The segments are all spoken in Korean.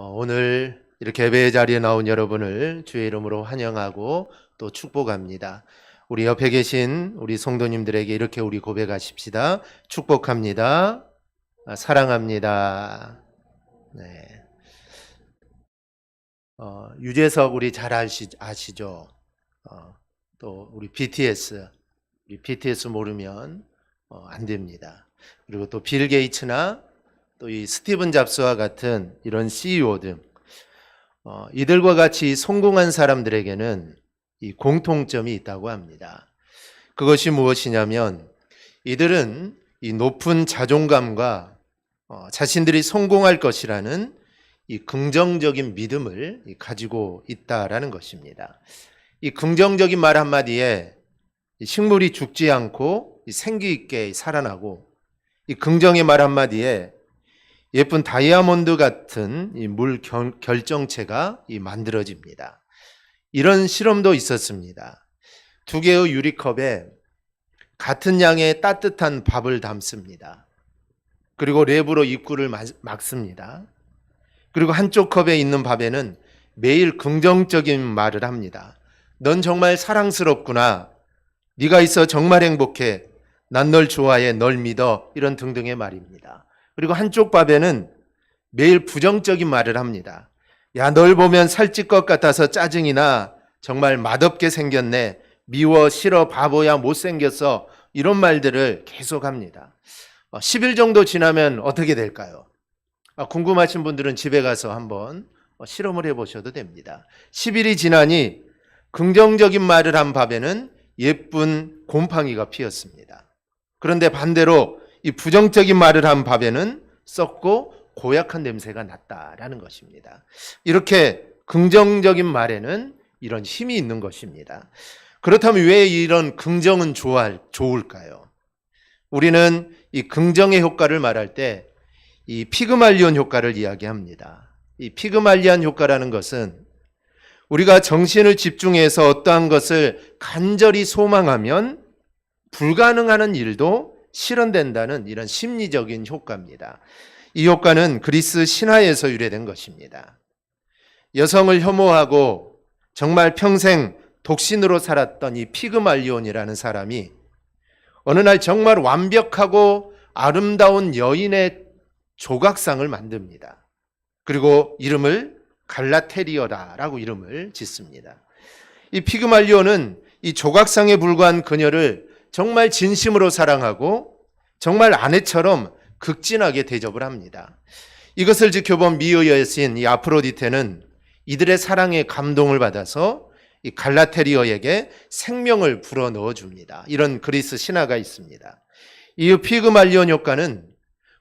오늘 이렇게 예배의 자리에 나온 여러분을 주의 이름으로 환영하고 또 축복합니다. 우리 옆에 계신 우리 성도님들에게 이렇게 우리 고백하십시다. 축복합니다. 사랑합니다. 네. 유재석 우리 잘 아시죠? 또 우리 BTS 모르면 안 됩니다. 그리고 또 빌 게이츠나 또 이 스티븐 잡스와 같은 이런 CEO 등 이들과 같이 성공한 사람들에게는 이 공통점이 있다고 합니다. 그것이 무엇이냐면 이들은 이 높은 자존감과 자신들이 성공할 것이라는 이 긍정적인 믿음을 가지고 있다라는 것입니다. 이 긍정적인 말 한마디에 식물이 죽지 않고 생기 있게 살아나고, 이 긍정의 말 한마디에 예쁜 다이아몬드 같은 이 물 결정체가 만들어집니다. 이런 실험도 있었습니다. 두 개의 유리컵에 같은 양의 따뜻한 밥을 담습니다. 그리고 랩으로 입구를 막습니다. 그리고 한쪽 컵에 있는 밥에는 매일 긍정적인 말을 합니다. 넌 정말 사랑스럽구나. 네가 있어 정말 행복해. 난 널 좋아해. 널 믿어. 이런 등등의 말입니다. 그리고 한쪽 밥에는 매일 부정적인 말을 합니다. 야, 널 보면 살찔 것 같아서 짜증이 나. 정말 맛없게 생겼네. 미워, 싫어, 바보야, 못생겼어. 이런 말들을 계속합니다. 10일 정도 지나면 어떻게 될까요? 궁금하신 분들은 집에 가서 한번 실험을 해보셔도 됩니다. 10일이 지나니 긍정적인 말을 한 밥에는 예쁜 곰팡이가 피었습니다. 그런데 반대로 이 부정적인 말을 한 밥에는 썩고 고약한 냄새가 났다라는 것입니다. 이렇게 긍정적인 말에는 이런 힘이 있는 것입니다. 그렇다면 왜 이런 긍정은 좋을까요? 우리는 이 긍정의 효과를 말할 때 이 피그말리온 효과를 이야기합니다. 이 피그말리온 효과라는 것은 우리가 정신을 집중해서 어떠한 것을 간절히 소망하면 불가능한 일도 실현된다는 이런 심리적인 효과입니다. 이 효과는 그리스 신화에서 유래된 것입니다. 여성을 혐오하고 정말 평생 독신으로 살았던 이 피그말리온이라는 사람이 어느 날 정말 완벽하고 아름다운 여인의 조각상을 만듭니다. 그리고 이름을 갈라테리어라라고 이름을 짓습니다. 이 피그말리온은 이 조각상에 불과한 그녀를 정말 진심으로 사랑하고 정말 아내처럼 극진하게 대접을 합니다. 이것을 지켜본 미의 여신 이 아프로디테는 이들의 사랑에 감동을 받아서 이 갈라테리어에게 생명을 불어넣어 줍니다. 이런 그리스 신화가 있습니다. 이 피그말리온 효과는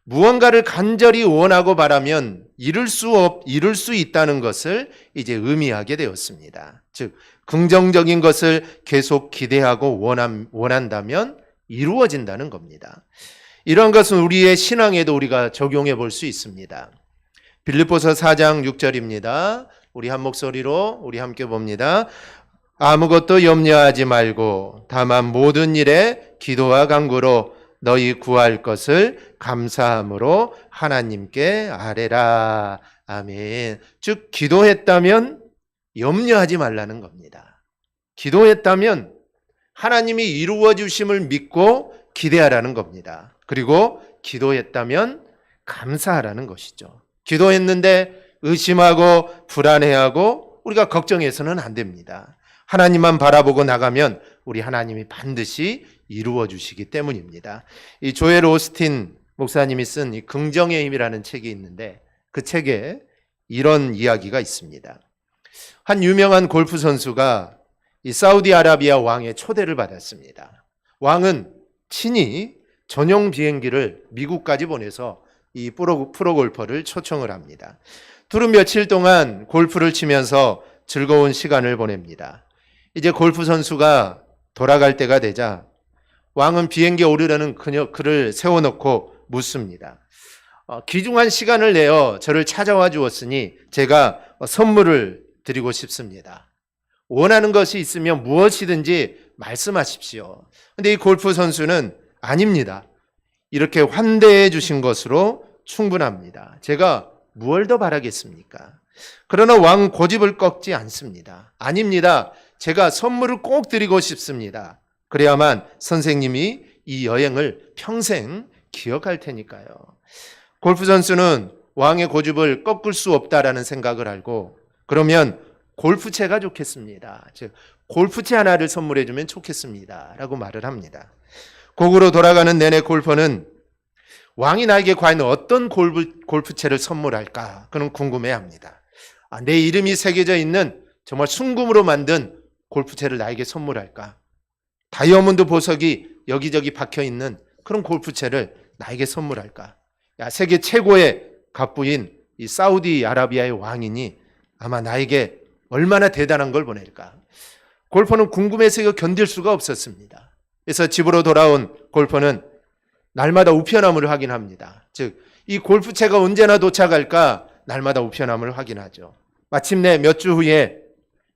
무언가를 간절히 원하고 바라면 이룰 수 있다는 것을 이제 의미하게 되었습니다. 즉, 긍정적인 것을 계속 기대하고 원한다면 이루어진다는 겁니다. 이런 것은 우리의 신앙에도 우리가 적용해 볼 수 있습니다. 빌립보서 4장 6절입니다. 우리 한 목소리로 우리 함께 봅니다. 아무것도 염려하지 말고 다만 모든 일에 기도와 간구로 너희 구할 것을 감사함으로 하나님께 아뢰라. 아멘. 즉, 기도했다면 염려하지 말라는 겁니다. 기도했다면 하나님이 이루어 주심을 믿고 기대하라는 겁니다. 그리고 기도했다면 감사하라는 것이죠. 기도했는데 의심하고 불안해하고 우리가 걱정해서는 안 됩니다. 하나님만 바라보고 나가면 우리 하나님이 반드시 이루어 주시기 때문입니다. 이 조엘 오스틴 목사님이 쓴 이 긍정의 힘이라는 책이 있는데 그 책에 이런 이야기가 있습니다. 한 유명한 골프 선수가 이 사우디아라비아 왕의 초대를 받았습니다. 왕은 친히 전용 비행기를 미국까지 보내서 이 프로 골퍼를 초청을 합니다. 둘은 며칠 동안 골프를 치면서 즐거운 시간을 보냅니다. 이제 골프 선수가 돌아갈 때가 되자 왕은 비행기에 오르려는 그를 세워놓고 묻습니다. 귀중한 시간을 내어 저를 찾아와 주었으니 제가 선물을 드리고 싶습니다. 원하는 것이 있으면 무엇이든지 말씀하십시오. 근데 이 골프 선수는 아닙니다. 이렇게 환대해 주신 것으로 충분합니다. 제가 무얼 더 바라겠습니까? 그러나 왕 고집을 꺾지 않습니다. 아닙니다. 제가 선물을 꼭 드리고 싶습니다. 그래야만 선생님이 이 여행을 평생 기억할 테니까요. 골프 선수는 왕의 고집을 꺾을 수 없다라는 생각을 알고, 그러면 골프채가 좋겠습니다. 즉 골프채 하나를 선물해 주면 좋겠습니다 라고 말을 합니다. 곡으로 돌아가는 내내 골퍼는 왕이 나에게 과연 어떤 골프채를 선물할까 그는 궁금해합니다. 내 이름이 새겨져 있는 정말 순금으로 만든 골프채를 나에게 선물할까? 다이아몬드 보석이 여기저기 박혀있는 그런 골프채를 나에게 선물할까? 세계 최고의 갑부인 이 사우디아라비아의 왕이니 아마 나에게 얼마나 대단한 걸 보낼까? 골퍼는 궁금해서 이거 견딜 수가 없었습니다. 그래서 집으로 돌아온 골퍼는 날마다 우편함을 확인합니다. 즉, 이 골프채가 언제나 도착할까 날마다 우편함을 확인하죠. 마침내 몇 주 후에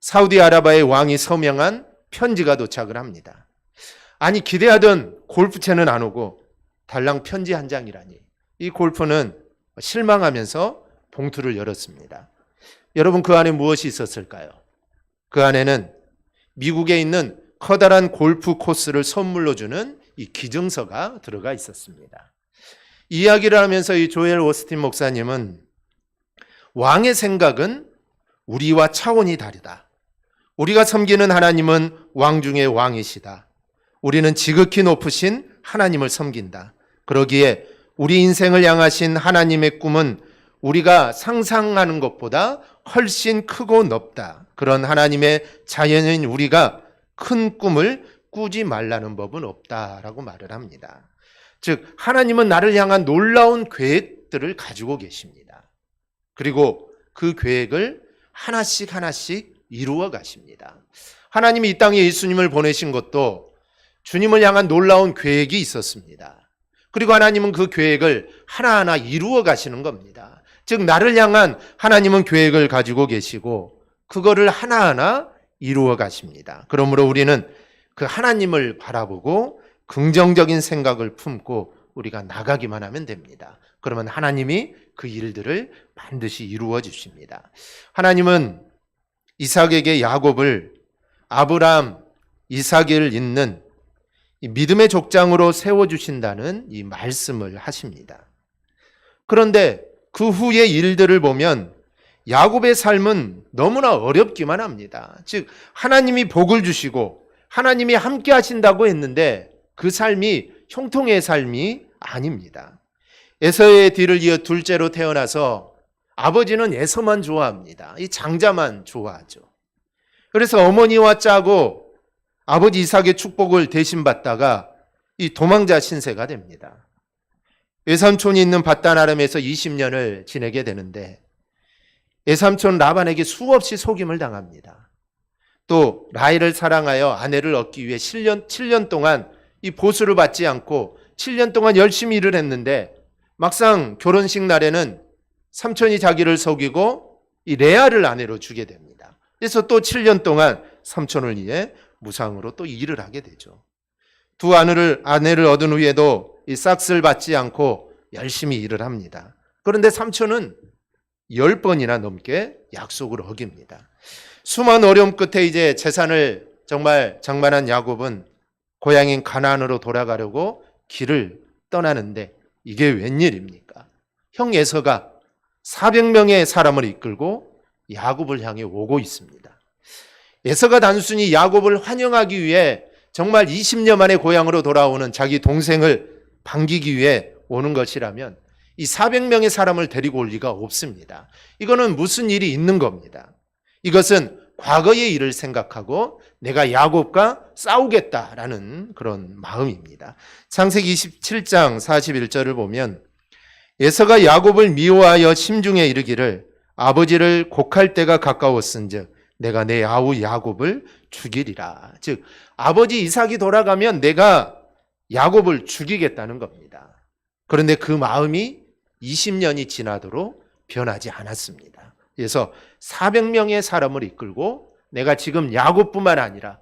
사우디아라비아의 왕이 서명한 편지가 도착을 합니다. 아니, 기대하던 골프채는 안 오고 달랑 편지 한 장이라니. 이 골퍼는 실망하면서 봉투를 열었습니다. 여러분, 그 안에 무엇이 있었을까요? 그 안에는 미국에 있는 커다란 골프 코스를 선물로 주는 이 기증서가 들어가 있었습니다. 이야기를 하면서 이 조엘 오스틴 목사님은 왕의 생각은 우리와 차원이 다르다. 우리가 섬기는 하나님은 왕 중의 왕이시다. 우리는 지극히 높으신 하나님을 섬긴다. 그러기에 우리 인생을 향하신 하나님의 꿈은 우리가 상상하는 것보다 훨씬 크고 넓다. 그런 하나님의 자연인 우리가 큰 꿈을 꾸지 말라는 법은 없다라고 말을 합니다. 즉, 하나님은 나를 향한 놀라운 계획들을 가지고 계십니다. 그리고 그 계획을 하나씩 하나씩 이루어 가십니다. 하나님이 이 땅에 예수님을 보내신 것도 주님을 향한 놀라운 계획이 있었습니다. 그리고 하나님은 그 계획을 하나하나 이루어 가시는 겁니다. 즉, 나를 향한 하나님은 계획을 가지고 계시고 그거를 하나하나 이루어 가십니다. 그러므로 우리는 그 하나님을 바라보고 긍정적인 생각을 품고 우리가 나가기만 하면 됩니다. 그러면 하나님이 그 일들을 반드시 이루어 주십니다. 하나님은 이삭에게 야곱을 아브라함, 이삭을 잇는 이 믿음의 족장으로 세워주신다는 이 말씀을 하십니다. 그런데 그 후의 일들을 보면 야곱의 삶은 너무나 어렵기만 합니다. 즉, 하나님이 복을 주시고 하나님이 함께 하신다고 했는데 그 삶이 형통의 삶이 아닙니다. 에서의 뒤를 이어 둘째로 태어나서 아버지는 에서만 좋아합니다. 이 장자만 좋아하죠. 그래서 어머니와 짜고 아버지 이삭의 축복을 대신 받다가 이 도망자 신세가 됩니다. 외삼촌이 있는 밧단 아람에서 20년을 지내게 되는데 외삼촌 라반에게 수없이 속임을 당합니다. 또 라헬을 사랑하여 아내를 얻기 위해 7년 동안 이 보수를 받지 않고 7년 동안 열심히 일을 했는데 막상 결혼식 날에는 삼촌이 자기를 속이고 이 레아를 아내로 주게 됩니다. 그래서 또 7년 동안 삼촌을 위해 무상으로 또 일을 하게 되죠. 두 아내를 얻은 후에도 이 싹스를 받지 않고 열심히 일을 합니다. 그런데 삼촌은 10번이나 넘게 약속을 어깁니다. 수많은 어려움 끝에 이제 재산을 정말 장만한 야곱은 고향인 가나안으로 돌아가려고 길을 떠나는데 이게 웬일입니까? 형 에서가 400명의 사람을 이끌고 야곱을 향해 오고 있습니다. 에서가 단순히 야곱을 환영하기 위해 정말 20년 만에 고향으로 돌아오는 자기 동생을 반기기 위해 오는 것이라면 이 400명의 사람을 데리고 올 리가 없습니다. 이거는 무슨 일이 있는 겁니다. 이것은 과거의 일을 생각하고 내가 야곱과 싸우겠다라는 그런 마음입니다. 창세기 27장 41절을 보면 에서가 야곱을 미워하여 심중에 이르기를 아버지를 곡할 때가 가까웠은즉 내가 내 아우 야곱을 죽이리라. 즉 아버지 이삭이 돌아가면 내가 야곱을 죽이겠다는 겁니다. 그런데 그 마음이 20년이 지나도록 변하지 않았습니다. 그래서 400명의 사람을 이끌고 내가 지금 야곱뿐만 아니라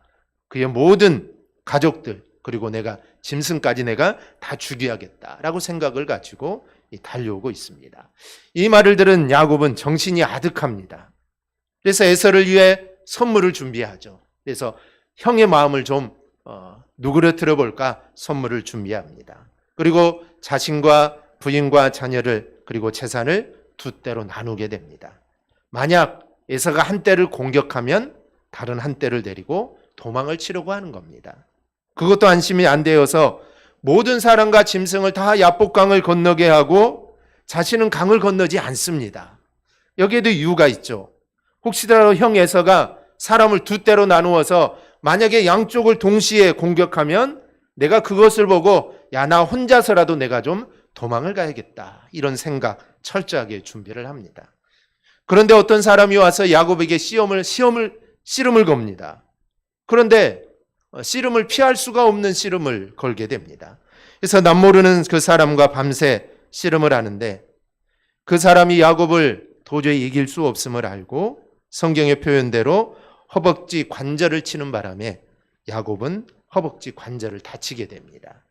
그의 모든 가족들 그리고 내가 짐승까지 내가 다 죽여야겠다라고 생각을 가지고 달려오고 있습니다. 이 말을 들은 야곱은 정신이 아득합니다. 그래서 에서를 위해 선물을 준비하죠. 그래서 형의 마음을 좀 누그러뜨려 볼까 선물을 준비합니다. 그리고 자신과 부인과 자녀를 그리고 재산을 두 떼로 나누게 됩니다. 만약 에서가 한 떼를 공격하면 다른 한 떼를 데리고 도망을 치려고 하는 겁니다. 그것도 안심이 안 되어서 모든 사람과 짐승을 다 야복강을 건너게 하고 자신은 강을 건너지 않습니다. 여기에도 이유가 있죠. 혹시라도 형 에서가 사람을 두 떼로 나누어서 만약에 양쪽을 동시에 공격하면 내가 그것을 보고 야, 나 혼자서라도 내가 좀 도망을 가야겠다. 이런 생각 철저하게 준비를 합니다. 그런데 어떤 사람이 와서 야곱에게 씨름을 겁니다. 그런데 씨름을 피할 수가 없는 씨름을 걸게 됩니다. 그래서 남모르는 그 사람과 밤새 씨름을 하는데 그 사람이 야곱을 도저히 이길 수 없음을 알고 성경의 표현대로 허벅지 관절을 치는 바람에 야곱은 허벅지 관절을 다치게 됩니다.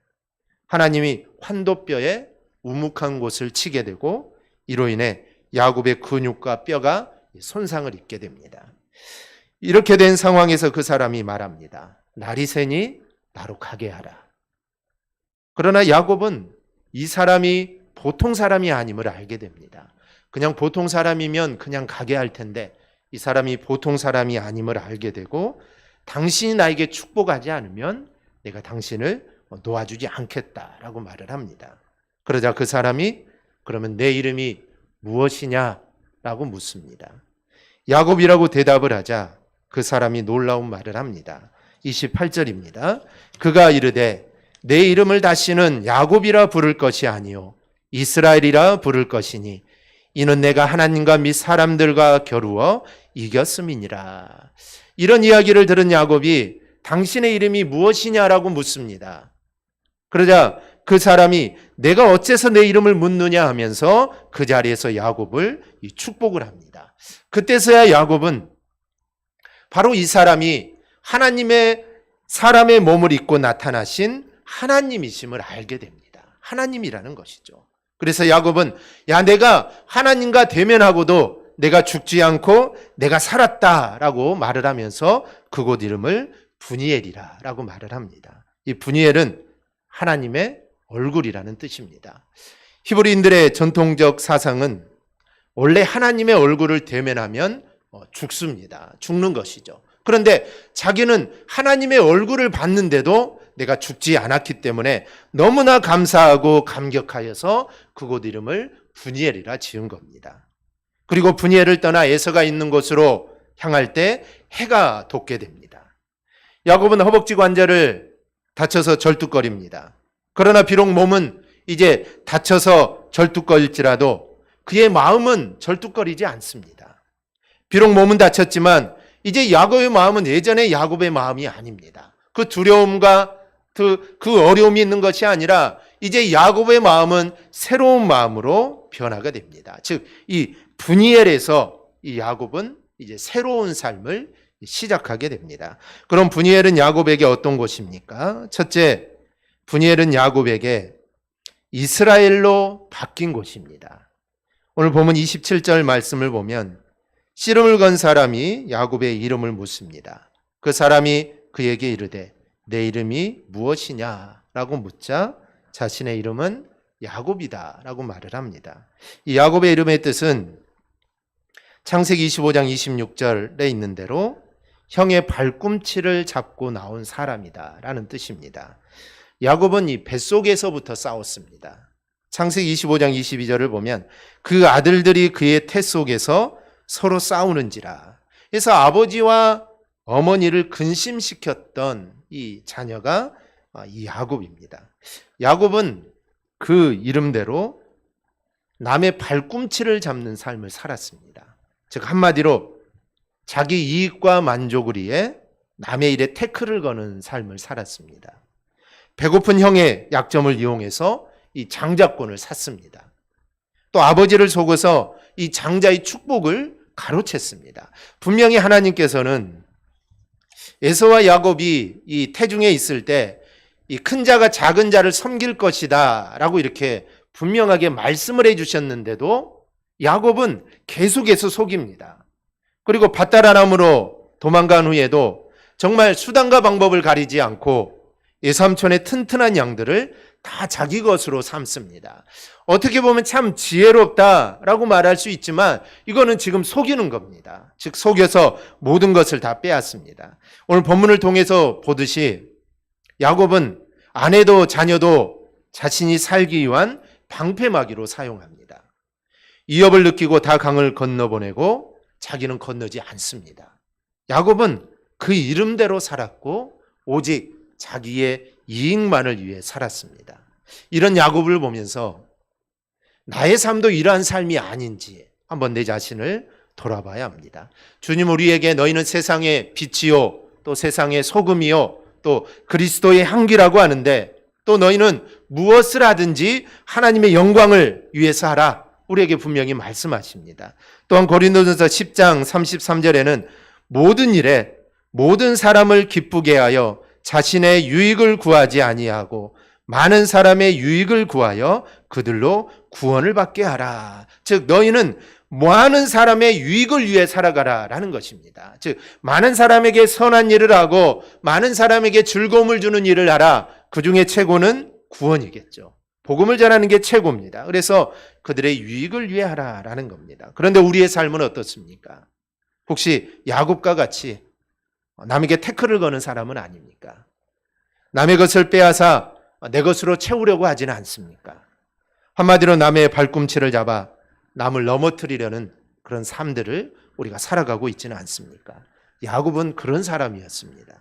하나님이 환도뼈에 우묵한 곳을 치게 되고 이로 인해 야곱의 근육과 뼈가 손상을 입게 됩니다. 이렇게 된 상황에서 그 사람이 말합니다. 날이 새니 나로 가게 하라. 그러나 야곱은 이 사람이 보통 사람이 아님을 알게 됩니다. 그냥 보통 사람이면 그냥 가게 할 텐데 이 사람이 보통 사람이 아님을 알게 되고 당신이 나에게 축복하지 않으면 내가 당신을 놓아주지 않겠다라고 말을 합니다. 그러자 그 사람이 그러면 내 이름이 무엇이냐라고 묻습니다. 야곱이라고 대답을 하자 그 사람이 놀라운 말을 합니다. 28절입니다. 그가 이르되 내 이름을 다시는 야곱이라 부를 것이 아니요 이스라엘이라 부를 것이니 이는 내가 하나님과 및 사람들과 겨루어 이겼음이니라. 이런 이야기를 들은 야곱이 당신의 이름이 무엇이냐라고 묻습니다. 그러자 그 사람이 내가 어째서 내 이름을 묻느냐 하면서 그 자리에서 야곱을 축복을 합니다. 그때서야 야곱은 바로 이 사람이 하나님의 사람의 몸을 입고 나타나신 하나님이심을 알게 됩니다. 하나님이라는 것이죠. 그래서 야곱은 야, 내가 하나님과 대면하고도 내가 죽지 않고 내가 살았다라고 말을 하면서 그곳 이름을 브니엘이라고 말을 합니다. 이 브니엘은 하나님의 얼굴이라는 뜻입니다. 히브리인들의 전통적 사상은 원래 하나님의 얼굴을 대면하면 죽습니다. 죽는 것이죠. 그런데 자기는 하나님의 얼굴을 봤는데도 내가 죽지 않았기 때문에 너무나 감사하고 감격하여서 그곳 이름을 브니엘이라 지은 겁니다. 그리고 브니엘을 떠나 에서가 있는 곳으로 향할 때 해가 돋게 됩니다. 야곱은 허벅지 관절을 다쳐서 절뚝거립니다. 그러나 비록 몸은 이제 다쳐서 절뚝거릴지라도 그의 마음은 절뚝거리지 않습니다. 비록 몸은 다쳤지만 이제 야곱의 마음은 예전의 야곱의 마음이 아닙니다. 그 두려움과 그 어려움이 있는 것이 아니라 이제 야곱의 마음은 새로운 마음으로 변화가 됩니다. 즉, 이 브니엘에서 이 야곱은 이제 새로운 삶을 시작하게 됩니다. 그럼 브니엘은 야곱에게 어떤 곳입니까? 첫째, 브니엘은 야곱에게 이스라엘로 바뀐 곳입니다. 오늘 보면 27절 말씀을 보면 씨름을 건 사람이 야곱의 이름을 묻습니다. 그 사람이 그에게 이르되 내 이름이 무엇이냐라고 묻자 자신의 이름은 야곱이다라고 말을 합니다. 이 야곱의 이름의 뜻은 창세기 25장 26절에 있는 대로 형의 발꿈치를 잡고 나온 사람이다라는 뜻입니다. 야곱은 이 뱃속에서부터 싸웠습니다. 창세기 25장 22절을 보면 그 아들들이 그의 태 속에서 서로 싸우는지라. 그래서 아버지와 어머니를 근심시켰던 이 자녀가 이 야곱입니다. 야곱은 그 이름대로 남의 발꿈치를 잡는 삶을 살았습니다. 즉 한마디로 자기 이익과 만족을 위해 남의 일에 태클을 거는 삶을 살았습니다. 배고픈 형의 약점을 이용해서 이 장자권을 샀습니다. 또 아버지를 속여서 이 장자의 축복을 가로챘습니다. 분명히 하나님께서는 에서와 야곱이 이 태중에 있을 때 이 큰 자가 작은 자를 섬길 것이다 라고 이렇게 분명하게 말씀을 해주셨는데도 야곱은 계속해서 속입니다. 그리고 밧다라람으로 도망간 후에도 정말 수단과 방법을 가리지 않고 예삼촌의 튼튼한 양들을 다 자기 것으로 삼습니다. 어떻게 보면 참 지혜롭다라고 말할 수 있지만 이거는 지금 속이는 겁니다. 즉 속여서 모든 것을 다 빼앗습니다. 오늘 본문을 통해서 보듯이 야곱은 아내도 자녀도 자신이 살기 위한 방패막이로 사용합니다. 위협을 느끼고 다 강을 건너보내고 자기는 건너지 않습니다. 야곱은 그 이름대로 살았고 오직 자기의 이익만을 위해 살았습니다. 이런 야곱을 보면서 나의 삶도 이러한 삶이 아닌지 한번 내 자신을 돌아봐야 합니다. 주님 우리에게 너희는 세상의 빛이요 또 세상의 소금이요 또 그리스도의 향기라고 하는데 또 너희는 무엇을 하든지 하나님의 영광을 위해서 하라. 우리에게 분명히 말씀하십니다. 또한 고린도전서 10장 33절에는 모든 일에 모든 사람을 기쁘게 하여 자신의 유익을 구하지 아니하고 많은 사람의 유익을 구하여 그들로 구원을 받게 하라. 즉 너희는 많은 사람의 유익을 위해 살아가라라는 것입니다. 즉 많은 사람에게 선한 일을 하고 많은 사람에게 즐거움을 주는 일을 하라. 그 중에 최고는 구원이겠죠. 복음을 전하는 게 최고입니다. 그래서 그들의 유익을 위해 하라라는 겁니다. 그런데 우리의 삶은 어떻습니까? 혹시 야곱과 같이 남에게 태클을 거는 사람은 아닙니까? 남의 것을 빼앗아 내 것으로 채우려고 하지는 않습니까? 한마디로 남의 발꿈치를 잡아 남을 넘어뜨리려는 그런 삶들을 우리가 살아가고 있지는 않습니까? 야곱은 그런 사람이었습니다.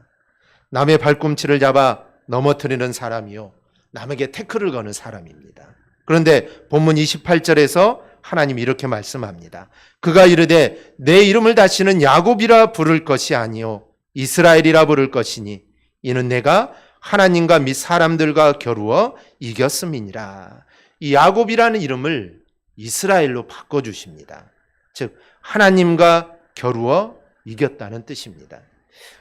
남의 발꿈치를 잡아 넘어뜨리는 사람이요 남에게 태클을 거는 사람입니다. 그런데 본문 28절에서 하나님이 이렇게 말씀합니다. 그가 이르되 내 이름을 다시는 야곱이라 부를 것이 아니요 이스라엘이라 부를 것이니 이는 내가 하나님과 및 사람들과 겨루어 이겼음이니라. 이 야곱이라는 이름을 이스라엘로 바꿔주십니다. 즉 하나님과 겨루어 이겼다는 뜻입니다.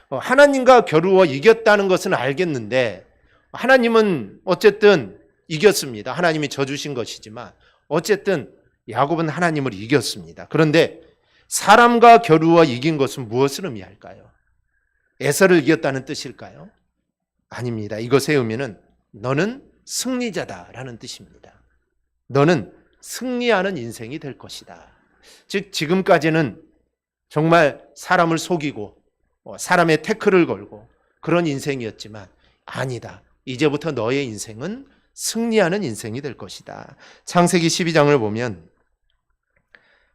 하나님과 겨루어 이겼다는 것은 알겠는데 하나님은 어쨌든 이겼습니다. 하나님이 져주신 것이지만 어쨌든 야곱은 하나님을 이겼습니다. 그런데 사람과 겨루어 이긴 것은 무엇을 의미할까요? 에서를 이겼다는 뜻일까요? 아닙니다. 이것의 의미는 너는 승리자다라는 뜻입니다. 너는 승리하는 인생이 될 것이다. 즉 지금까지는 정말 사람을 속이고 사람의 태클을 걸고 그런 인생이었지만 아니다. 이제부터 너의 인생은 승리하는 인생이 될 것이다. 창세기 12장을 보면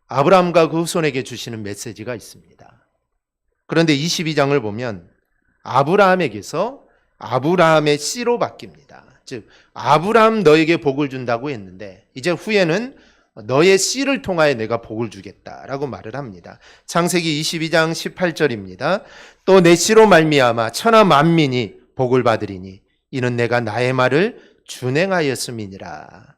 아브라함과 그 후손에게 주시는 메시지가 있습니다. 그런데 22장을 보면 아브라함에게서 아브라함의 씨로 바뀝니다. 즉 아브라함 너에게 복을 준다고 했는데 이제 후에는 너의 씨를 통하여 내가 복을 주겠다라고 말을 합니다. 창세기 22장 18절입니다. 또 내 씨로 말미암아 천하 만민이 복을 받으리니 이는 내가 나의 말을 준행하였음이니라.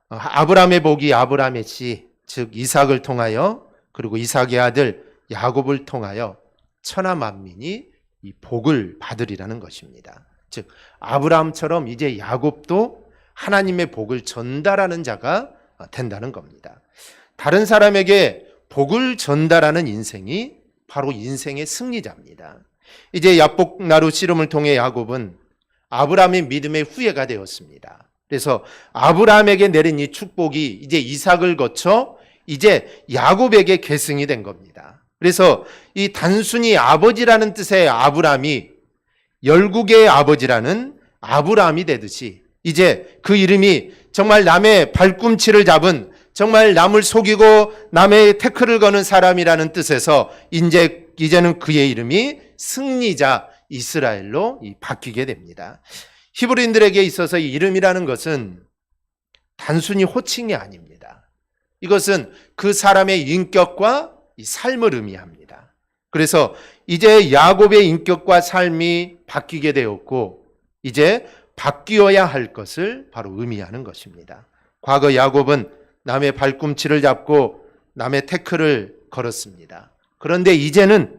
아브라함의 복이 아브라함의 씨, 즉 이삭을 통하여 그리고 이삭의 아들 야곱을 통하여 천하 만민이 이 복을 받으리라는 것입니다. 즉 아브라함처럼 이제 야곱도 하나님의 복을 전달하는 자가 된다는 겁니다. 다른 사람에게 복을 전달하는 인생이 바로 인생의 승리자입니다. 이제 야복나루 씨름을 통해 야곱은 아브라함의 믿음의 후예가 되었습니다. 그래서 아브라함에게 내린 이 축복이 이제 이삭을 거쳐 이제 야곱에게 계승이 된 겁니다. 그래서 이 단순히 아버지라는 뜻의 아브라함이 열국의 아버지라는 아브라함이 되듯이 이제 그 이름이 정말 남의 발꿈치를 잡은 정말 남을 속이고 남의 태클을 거는 사람이라는 뜻에서 이제는 그의 이름이 승리자 이스라엘로 바뀌게 됩니다. 히브리인들에게 있어서 이 이름이라는 것은 단순히 호칭이 아닙니다. 이것은 그 사람의 인격과 이 삶을 의미합니다. 그래서 이제 야곱의 인격과 삶이 바뀌게 되었고 이제 바뀌어야 할 것을 바로 의미하는 것입니다. 과거 야곱은 남의 발꿈치를 잡고 남의 태클을 걸었습니다. 그런데 이제는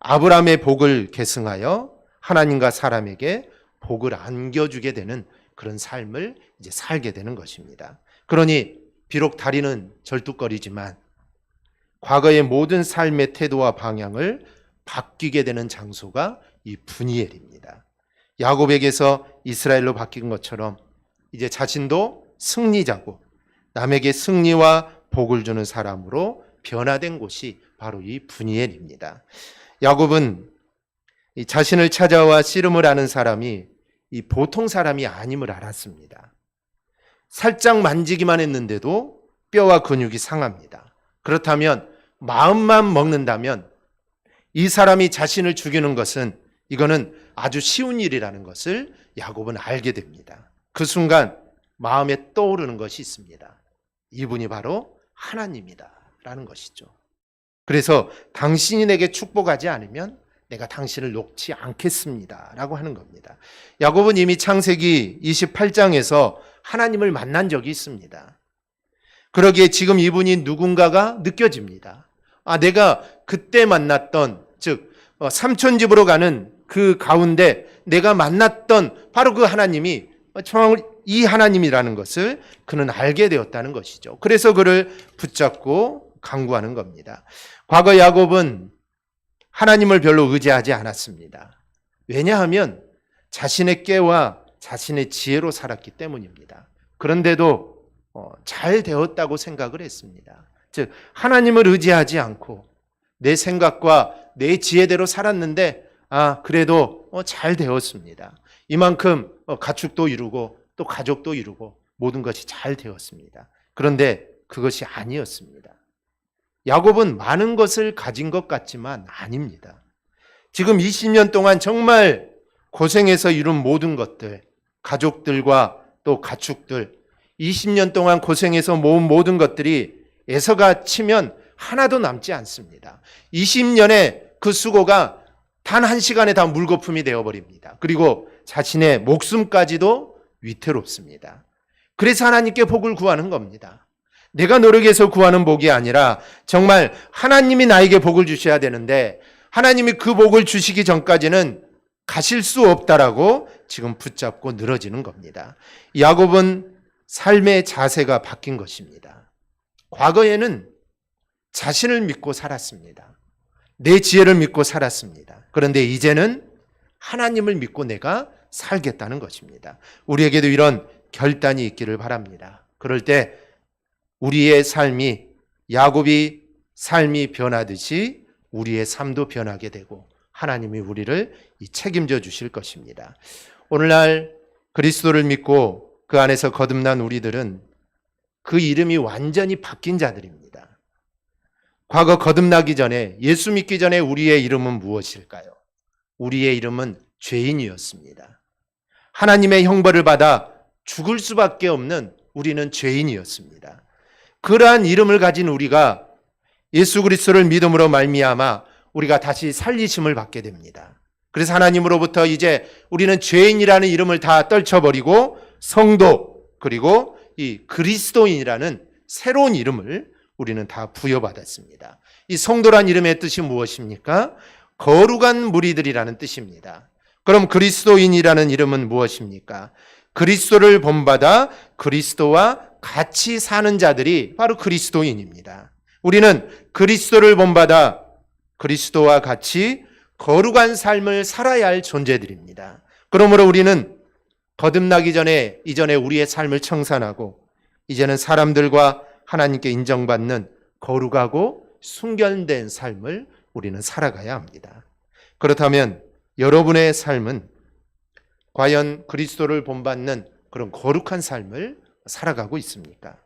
아브라함의 복을 계승하여 하나님과 사람에게 복을 안겨주게 되는 그런 삶을 이제 살게 되는 것입니다. 그러니 비록 다리는 절뚝거리지만 과거의 모든 삶의 태도와 방향을 바뀌게 되는 장소가 이 브니엘입니다. 야곱에게서 이스라엘로 바뀐 것처럼 이제 자신도 승리자고 남에게 승리와 복을 주는 사람으로 변화된 곳이 바로 이 브니엘입니다. 야곱은 이 자신을 찾아와 씨름을 하는 사람이 이 보통 사람이 아님을 알았습니다. 살짝 만지기만 했는데도 뼈와 근육이 상합니다. 그렇다면 마음만 먹는다면 이 사람이 자신을 죽이는 것은 이거는 아주 쉬운 일이라는 것을 야곱은 알게 됩니다. 그 순간 마음에 떠오르는 것이 있습니다. 이분이 바로 하나님이다 라는 것이죠. 그래서 당신이 내게 축복하지 않으면 내가 당신을 놓지 않겠습니다 라고 하는 겁니다. 야곱은 이미 창세기 28장에서 하나님을 만난 적이 있습니다. 그러기에 지금 이분이 누군가가 느껴집니다. 내가 그때 만났던, 즉 삼촌집으로 가는 그 가운데 내가 만났던 바로 그 하나님이 이 하나님이라는 것을 그는 알게 되었다는 것이죠. 그래서 그를 붙잡고 강구하는 겁니다. 과거 야곱은 하나님을 별로 의지하지 않았습니다. 왜냐하면 자신의 깨와 자신의 지혜로 살았기 때문입니다. 그런데도 잘 되었다고 생각을 했습니다. 즉 하나님을 의지하지 않고 내 생각과 내 지혜대로 살았는데 그래도 잘 되었습니다. 이만큼 가축도 이루고 또 가족도 이루고 모든 것이 잘 되었습니다. 그런데 그것이 아니었습니다. 야곱은 많은 것을 가진 것 같지만 아닙니다. 지금 20년 동안 정말 고생해서 이룬 모든 것들, 가족들과 또 가축들, 20년 동안 고생해서 모은 모든 것들이 에서가 치면 하나도 남지 않습니다. 20년의 그 수고가 단 한 시간에 다 물거품이 되어버립니다. 그리고 자신의 목숨까지도 위태롭습니다. 그래서 하나님께 복을 구하는 겁니다. 내가 노력해서 구하는 복이 아니라 정말 하나님이 나에게 복을 주셔야 되는데 하나님이 그 복을 주시기 전까지는 가실 수 없다라고 지금 붙잡고 늘어지는 겁니다. 야곱은 삶의 자세가 바뀐 것입니다. 과거에는 자신을 믿고 살았습니다. 내 지혜를 믿고 살았습니다. 그런데 이제는 하나님을 믿고 내가 살겠다는 것입니다. 우리에게도 이런 결단이 있기를 바랍니다. 그럴 때 우리의 삶이 야곱이 삶이 변하듯이 우리의 삶도 변하게 되고 하나님이 우리를 책임져 주실 것입니다. 오늘날 그리스도를 믿고 그 안에서 거듭난 우리들은 그 이름이 완전히 바뀐 자들입니다. 과거 거듭나기 전에 예수 믿기 전에 우리의 이름은 무엇일까요? 우리의 이름은 죄인이었습니다. 하나님의 형벌을 받아 죽을 수밖에 없는 우리는 죄인이었습니다. 그러한 이름을 가진 우리가 예수 그리스도를 믿음으로 말미암아 우리가 다시 살리심을 받게 됩니다. 그래서 하나님으로부터 이제 우리는 죄인이라는 이름을 다 떨쳐버리고 성도 그리고 이 그리스도인이라는 새로운 이름을 우리는 다 부여받았습니다. 이 성도란 이름의 뜻이 무엇입니까? 거룩한 무리들이라는 뜻입니다. 그럼 그리스도인이라는 이름은 무엇입니까? 그리스도를 본받아 그리스도와 같이 사는 자들이 바로 그리스도인입니다. 우리는 그리스도를 본받아 그리스도와 같이 거룩한 삶을 살아야 할 존재들입니다. 그러므로 우리는 거듭나기 전에 이전에 우리의 삶을 청산하고 이제는 사람들과 하나님께 인정받는 거룩하고 순결된 삶을 우리는 살아가야 합니다. 그렇다면 여러분의 삶은 과연 그리스도를 본받는 그런 거룩한 삶을 살아가고 있습니까?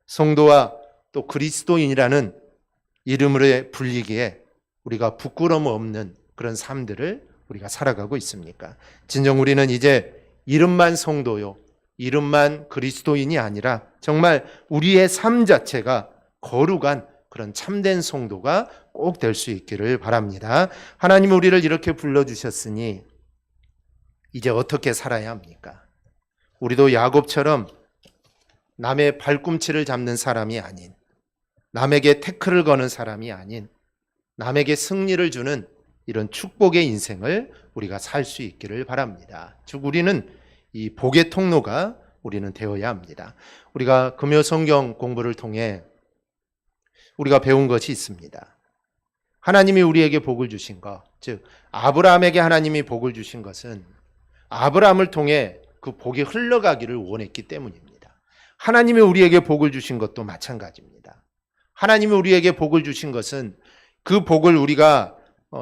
성도와 또 그리스도인이라는 이름으로 불리기에 우리가 부끄러움 없는 그런 삶들을 우리가 살아가고 있습니까? 진정 우리는 이제 이름만 성도요, 이름만 그리스도인이 아니라 정말 우리의 삶 자체가 거룩한 그런 참된 성도가 꼭 될 수 있기를 바랍니다. 하나님 우리를 이렇게 불러주셨으니 이제 어떻게 살아야 합니까? 우리도 야곱처럼 남의 발꿈치를 잡는 사람이 아닌, 남에게 태클을 거는 사람이 아닌, 남에게 승리를 주는 이런 축복의 인생을 우리가 살 수 있기를 바랍니다. 즉 우리는 이 복의 통로가 우리는 되어야 합니다. 우리가 금요 성경 공부를 통해 우리가 배운 것이 있습니다. 하나님이 우리에게 복을 주신 것, 즉 아브라함에게 하나님이 복을 주신 것은 아브라함을 통해 그 복이 흘러가기를 원했기 때문입니다. 하나님이 우리에게 복을 주신 것도 마찬가지입니다. 하나님이 우리에게 복을 주신 것은 그 복을 우리가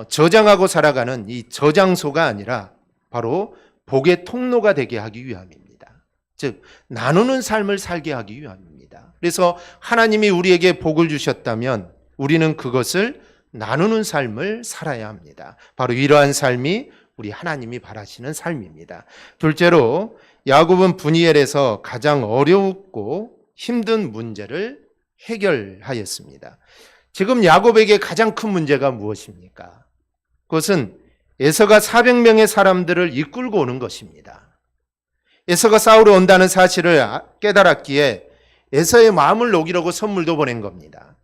저장하고 살아가는 이 저장소가 아니라 바로 복의 통로가 되게 하기 위함입니다. 즉 나누는 삶을 살게 하기 위함입니다. 그래서 하나님이 우리에게 복을 주셨다면 우리는 그것을 나누는 삶을 살아야 합니다. 바로 이러한 삶이 우리 하나님이 바라시는 삶입니다. 둘째로 야곱은 브니엘에서 가장 어렵고 힘든 문제를 해결하였습니다. 지금 야곱에게 가장 큰 문제가 무엇입니까? 그것은 에서가 400명의 사람들을 이끌고 오는 것입니다. 에서가 싸우러 온다는 사실을 깨달았기에 에서의 마음을 녹이려고 선물도 보낸 겁니다.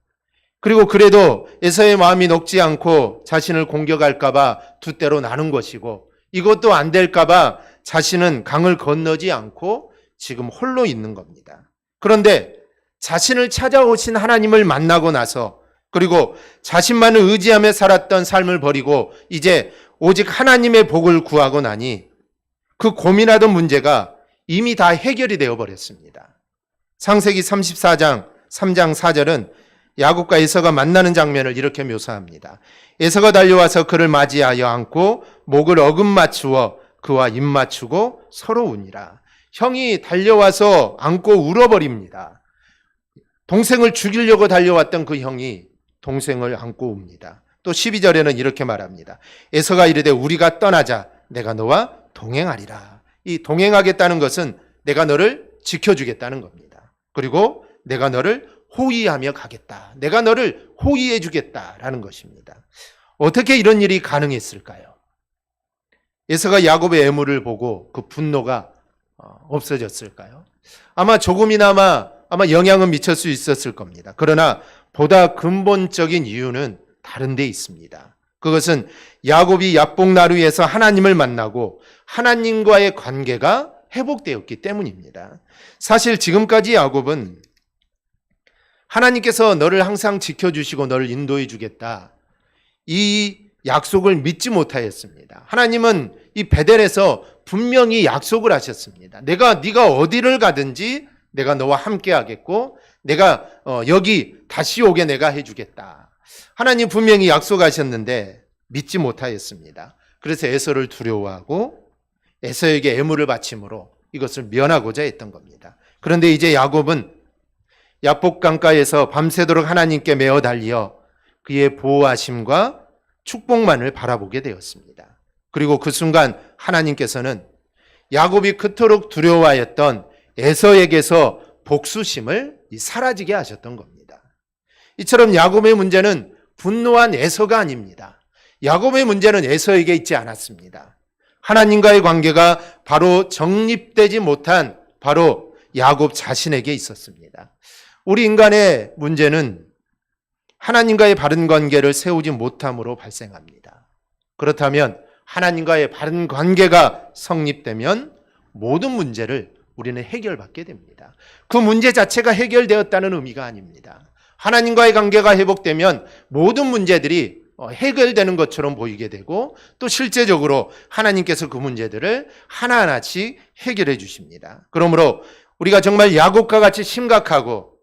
그리고 그래도 에서의 마음이 녹지 않고 자신을 공격할까봐 두 때로 나눈 것이고 이것도 안 될까봐 자신은 강을 건너지 않고 지금 홀로 있는 겁니다. 그런데 자신을 찾아오신 하나님을 만나고 나서 그리고 자신만을 의지하며 살았던 삶을 버리고 이제 오직 하나님의 복을 구하고 나니 그 고민하던 문제가 이미 다 해결이 되어 버렸습니다. 창세기 34장 3장 4절은 야곱과 에서가 만나는 장면을 이렇게 묘사합니다. 에서가 달려와서 그를 맞이하여 안고 목을 어금 맞추어 그와 입 맞추고 서로 우니라. 형이 달려와서 안고 울어버립니다. 동생을 죽이려고 달려왔던 그 형이 동생을 안고 웁니다. 또 12절에는 이렇게 말합니다. 에서가 이르되 우리가 떠나자 내가 너와 동행하리라. 이 동행하겠다는 것은 내가 너를 지켜주겠다는 겁니다. 그리고 내가 너를 호위하며 가겠다. 내가 너를 호위해 주겠다라는 것입니다. 어떻게 이런 일이 가능했을까요? 에서가 야곱의 애물을 보고 그 분노가 없어졌을까요? 아마 조금이나마 영향은 미칠 수 있었을 겁니다. 그러나 보다 근본적인 이유는 다른 데 있습니다. 그것은 야곱이 야복나루에서 하나님을 만나고 하나님과의 관계가 회복되었기 때문입니다. 사실 지금까지 야곱은 하나님께서 너를 항상 지켜주시고 너를 인도해 주겠다. 이 약속을 믿지 못하였습니다. 하나님은 이 베델에서 분명히 약속을 하셨습니다. 네가 어디를 가든지 내가 너와 함께 하겠고 내가 여기 다시 오게 내가 해주겠다. 하나님 분명히 약속하셨는데 믿지 못하였습니다. 그래서 에서를 두려워하고 에서에게 애물을 바침으로 이것을 면하고자 했던 겁니다. 그런데 이제 야곱은 야복강가에서 밤새도록 하나님께 매어 달려 그의 보호하심과 축복만을 바라보게 되었습니다. 그리고 그 순간 하나님께서는 야곱이 그토록 두려워하였던 에서에게서 복수심을 사라지게 하셨던 겁니다. 이처럼 야곱의 문제는 분노한 에서가 아닙니다. 야곱의 문제는 에서에게 있지 않았습니다. 하나님과의 관계가 바로 정립되지 못한 바로 야곱 자신에게 있었습니다. 우리 인간의 문제는 하나님과의 바른 관계를 세우지 못함으로 발생합니다. 그렇다면 하나님과의 바른 관계가 성립되면 모든 문제를 우리는 해결받게 됩니다. 그 문제 자체가 해결되었다는 의미가 아닙니다. 하나님과의 관계가 회복되면 모든 문제들이 해결되는 것처럼 보이게 되고 또 실제적으로 하나님께서 그 문제들을 하나하나씩 해결해 주십니다. 그러므로 우리가 정말 야곱과 같이 심각하고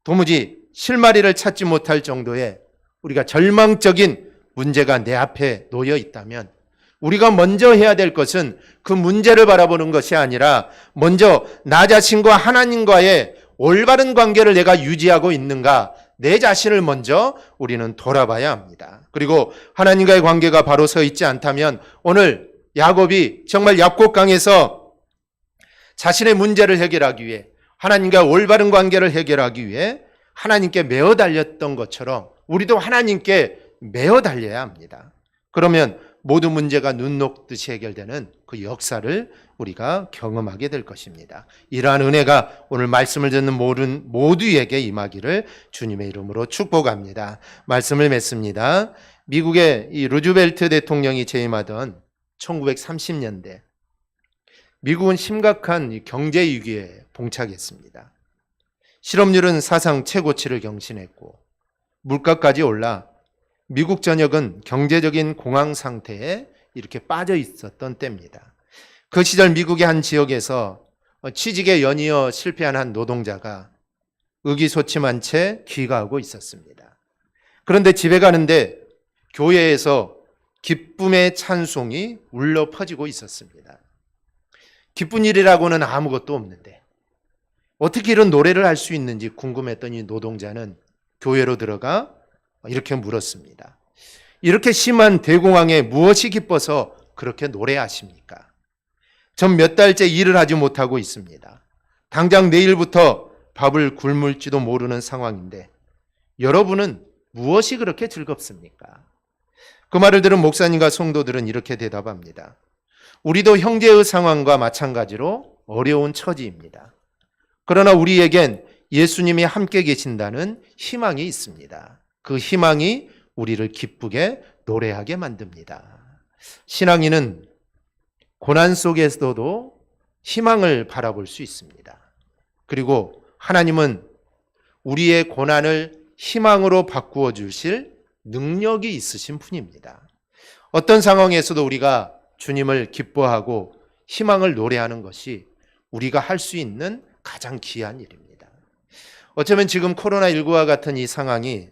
도무지 실마리를 찾지 못할 정도의 우리가 절망적인 문제가 내 앞에 놓여 있다면 우리가 먼저 해야 될 것은 그 문제를 바라보는 것이 아니라 먼저 나 자신과 하나님과의 올바른 관계를 내가 유지하고 있는가 내 자신을 먼저 우리는 돌아봐야 합니다. 그리고 하나님과의 관계가 바로 서 있지 않다면 오늘 야곱이 정말 야복강에서 자신의 문제를 해결하기 위해 하나님과 올바른 관계를 해결하기 위해 하나님께 매어 달렸던 것처럼 우리도 하나님께 매어 달려야 합니다. 그러면 모든 문제가 눈 녹듯이 해결되는 그 역사를 우리가 경험하게 될 것입니다. 이러한 은혜가 오늘 말씀을 듣는 모두에게 임하기를 주님의 이름으로 축복합니다. 말씀을 맺습니다. 미국의 이 루즈벨트 대통령이 재임하던 1930년대 미국은 심각한 경제 위기에 봉착했습니다. 실업률은 사상 최고치를 경신했고 물가까지 올라 미국 전역은 경제적인 공황 상태에 이렇게 빠져 있었던 때입니다. 그 시절 미국의 한 지역에서 취직에 연이어 실패한 한 노동자가 의기소침한 채 귀가하고 있었습니다. 그런데 집에 가는데 교회에서 기쁨의 찬송이 울려 퍼지고 있었습니다. 기쁜 일이라고는 아무것도 없는데 어떻게 이런 노래를 할 수 있는지 궁금했던 이 노동자는 교회로 들어가 이렇게 물었습니다. 이렇게 심한 대공황에 무엇이 기뻐서 그렇게 노래하십니까? 전 몇 달째 일을 하지 못하고 있습니다. 당장 내일부터 밥을 굶을지도 모르는 상황인데 여러분은 무엇이 그렇게 즐겁습니까? 그 말을 들은 목사님과 성도들은 이렇게 대답합니다. 우리도 형제의 상황과 마찬가지로 어려운 처지입니다. 그러나 우리에겐 예수님이 함께 계신다는 희망이 있습니다. 그 희망이 우리를 기쁘게 노래하게 만듭니다. 신앙인은 고난 속에서도 희망을 바라볼 수 있습니다. 그리고 하나님은 우리의 고난을 희망으로 바꾸어 주실 능력이 있으신 분입니다. 어떤 상황에서도 우리가 주님을 기뻐하고 희망을 노래하는 것이 우리가 할 수 있는 가장 귀한 일입니다. 어쩌면 지금 코로나19와 같은 이 상황이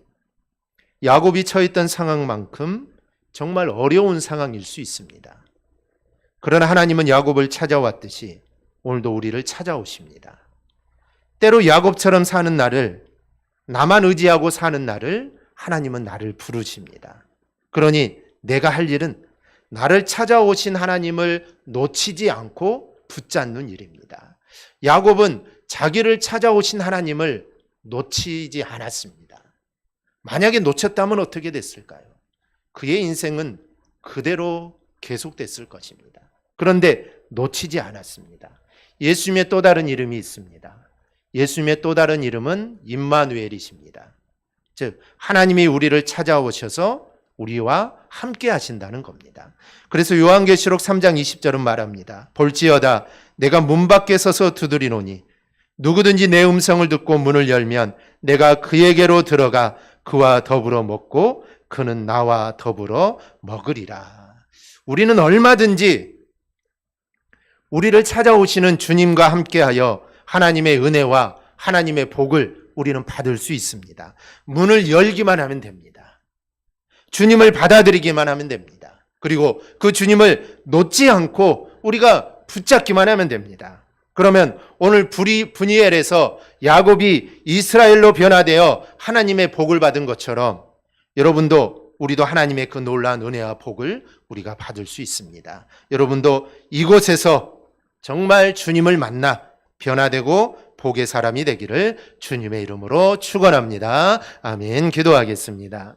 야곱이 처했던 상황만큼 정말 어려운 상황일 수 있습니다. 그러나 하나님은 야곱을 찾아왔듯이 오늘도 우리를 찾아오십니다. 때로 야곱처럼 사는 나를, 나만 의지하고 사는 나를 하나님은 나를 부르십니다. 그러니 내가 할 일은 나를 찾아오신 하나님을 놓치지 않고 붙잡는 일입니다. 야곱은 자기를 찾아오신 하나님을 놓치지 않았습니다. 만약에 놓쳤다면 어떻게 됐을까요? 그의 인생은 그대로 계속됐을 것입니다. 그런데 놓치지 않았습니다. 예수님의 또 다른 이름이 있습니다. 예수님의 또 다른 이름은 임마누엘이십니다. 즉 하나님이 우리를 찾아오셔서 우리와 함께 하신다는 겁니다. 그래서 요한계시록 3장 20절은 말합니다. 볼지어다 내가 문 밖에 서서 두드리노니 누구든지 내 음성을 듣고 문을 열면 내가 그에게로 들어가 그와 더불어 먹고 그는 나와 더불어 먹으리라. 우리는 얼마든지 우리를 찾아오시는 주님과 함께하여 하나님의 은혜와 하나님의 복을 우리는 받을 수 있습니다. 문을 열기만 하면 됩니다. 주님을 받아들이기만 하면 됩니다. 그리고 그 주님을 놓지 않고 우리가 붙잡기만 하면 됩니다. 그러면 오늘 브니엘에서 야곱이 이스라엘로 변화되어 하나님의 복을 받은 것처럼 여러분도 우리도 하나님의 그 놀라운 은혜와 복을 우리가 받을 수 있습니다. 여러분도 이곳에서 정말 주님을 만나 변화되고 복의 사람이 되기를 주님의 이름으로 축원합니다. 아멘. 기도하겠습니다.